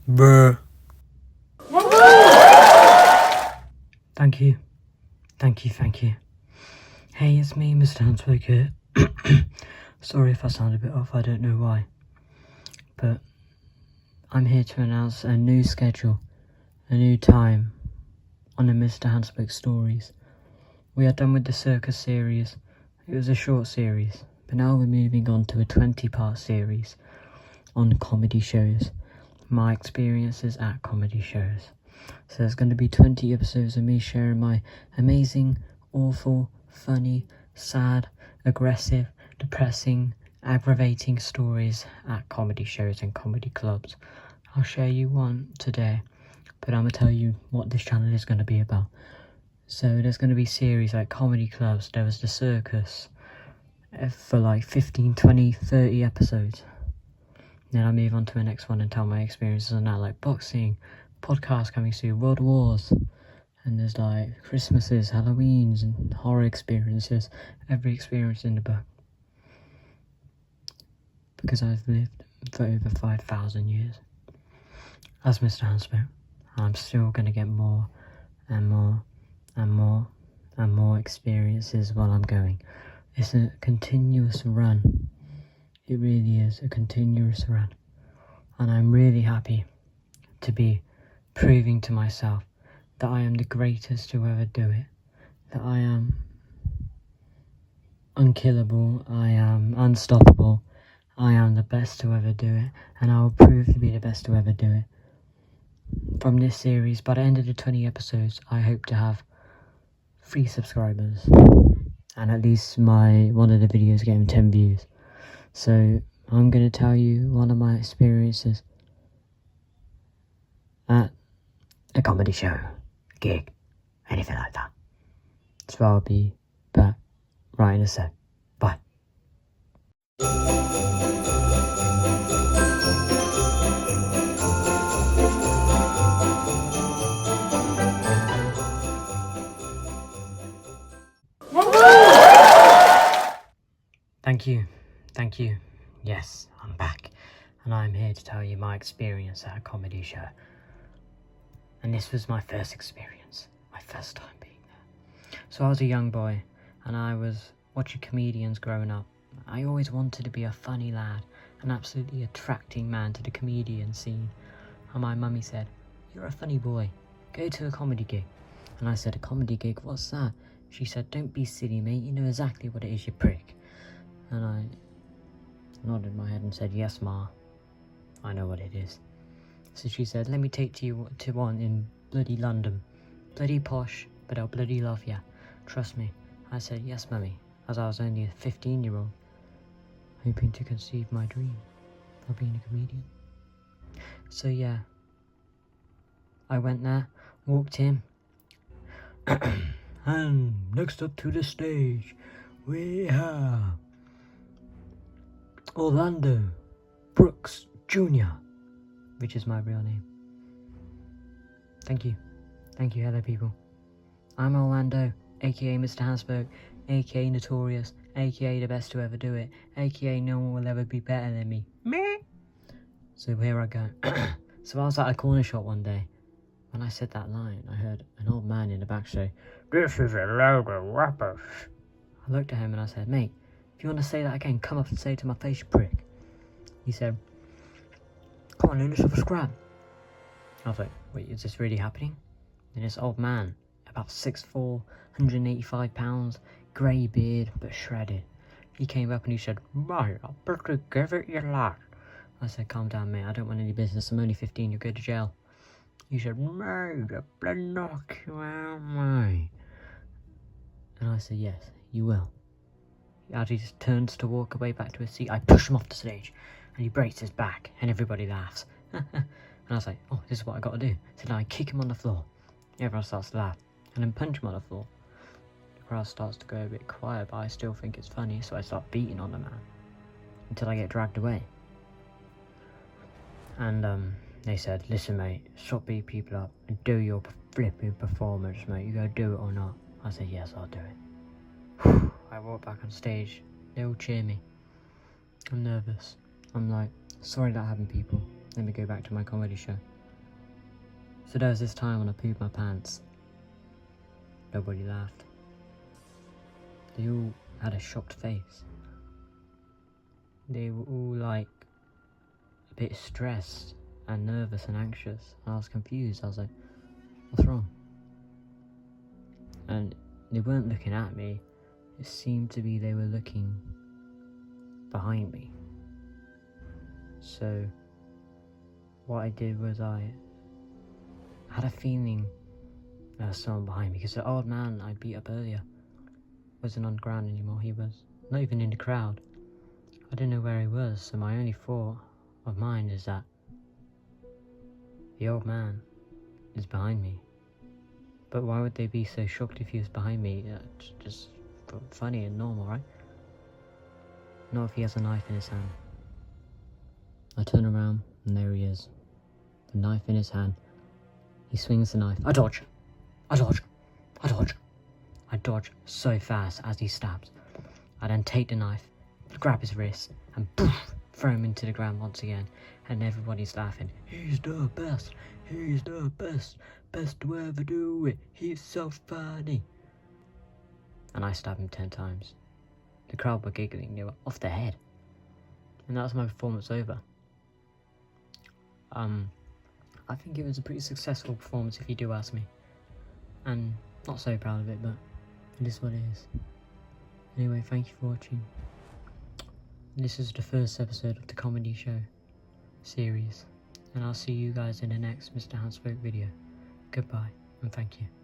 Bruh. Thank you. Hey, it's me, Mr. HandSpoke here. Sorry if I sound a bit off, I don't know why. But I'm here to announce a new schedule, a new time on the Mr. HandSpoke stories. We are done with the circus series. It was a short series, but now we're moving on to a 20-part series on comedy shows. My experiences at comedy shows. So there's going to be 20 episodes of me sharing my amazing, awful, funny, sad, aggressive, depressing, aggravating stories at comedy shows and comedy clubs. I'll share you one today, but I'm going to tell you what this channel is going to be about. So there's going to be series like comedy clubs, there was the circus, for like 15, 20, 30 episodes. Then I'll move on to the next one and tell my experiences on that, like boxing, podcasts coming soon, World Wars, and there's like Christmases, Halloweens, and horror experiences, every experience in the book. Because I've lived for over 5,000 years as Mr. HandSpoke, I'm still going to get more and more and more and more experiences while I'm going. It's a continuous run. It really is a continuous run, and I'm really happy to be proving to myself that I am the greatest to ever do it, that I am unkillable, I am unstoppable, I am the best to ever do it, and I will prove to be the best to ever do it. From this series, by the end of the 20 episodes, I hope to have 3 subscribers, and at least one of the videos getting 10 views. So I'm going to tell you one of my experiences at a comedy show, gig, anything like that. So I'll be back right in a sec. Bye. Thank you. Yes, I'm back, and I'm here to tell you my experience at a comedy show. And this was my first experience, my first time being there. So I was a young boy, and I was watching comedians growing up. I always wanted to be a funny lad, an absolutely attracting man to the comedian scene. And my mummy said, "You're a funny boy, go to a comedy gig." And I said, "A comedy gig? What's that?" She said, "Don't be silly, mate, you know exactly what it is, you prick." And I nodded my head and said, "Yes, Ma, I know what it is." So she said, "Let me take you to one in bloody London. Bloody posh, but I'll bloody love ya. Trust me." I said, "Yes, Mummy," as I was only a 15-year-old, hoping to conceive my dream of being a comedian. So yeah, I went there, walked in, and next up to the stage, we have Orlando Brooks Jr., which is my real name. Thank you, hello people. I'm Orlando, aka Mr. HandSpoke, aka Notorious, aka the best to ever do it, aka no one will ever be better than me. Meh. So here I go. So I was at a corner shop one day. When I said that line, I heard an old man in the back say, "This is a load of rubbish." I looked at him and I said, "Mate, if you want to say that again, come up and say it to my face, you prick." He said, "Come on, let's have a scrap." I was like, "Wait, is this really happening?" And this old man, about 6'4", 185 pounds, grey beard, but shredded. He came up and he said, "Mate, I better give it your lad." I said, "Calm down, mate, I don't want any business, I'm only 15, you'll go to jail." He said, "Mate, I'll bloody knock you out, mate." And I said, "Yes, you will." As he just turns to walk away back to his seat, I push him off the stage, and he breaks his back, and everybody laughs. And I was like, "Oh, this is what I got to do." So then I kick him on the floor. Everyone starts to laugh, and then punch him on the floor. The crowd starts to go a bit quiet, but I still think it's funny, so I start beating on the man until I get dragged away. And they said, "Listen, mate, stop beating people up and do your flipping performance, mate. You gotta do it or not." I said, "Yes, I'll do it." I walk back on stage. They all cheer me. I'm nervous. I'm like, "Sorry that happened, people. let me go back to my comedy show. So there was this time when I pooped my pants. Nobody laughed. They all had a shocked face. They were all like a bit stressed and nervous and anxious. And I was confused. I was like, what's wrong? And they weren't looking at me. It seemed to be they were looking behind me. So what I did was I had a feeling there was someone behind me, because the old man I beat up earlier wasn't on the ground anymore. He was not even in the crowd. I didn't know where he was, so my only thought of mine is that the old man is behind me. But why would they be so shocked if he was behind me? It's just funny and normal, right? Not if he has a knife in his hand. I turn around and there he is. The knife in his hand. He swings the knife. I dodge. I dodge. I dodge. I dodge so fast as he stabs. I then take the knife, grab his wrist, and poof, throw him into the ground once again. And everybody's laughing. He's the best. He's the best. Best to ever do it. He's so funny. And I stab him 10 times. The crowd were giggling. They were off their head. And that's my performance over. I think it was a pretty successful performance, if you do ask me. And not so proud of it, but it is what it is. Anyway, thank you for watching. This is the first episode of the comedy show series. And I'll see you guys in the next Mr. HandSpoke video. Goodbye, and thank you.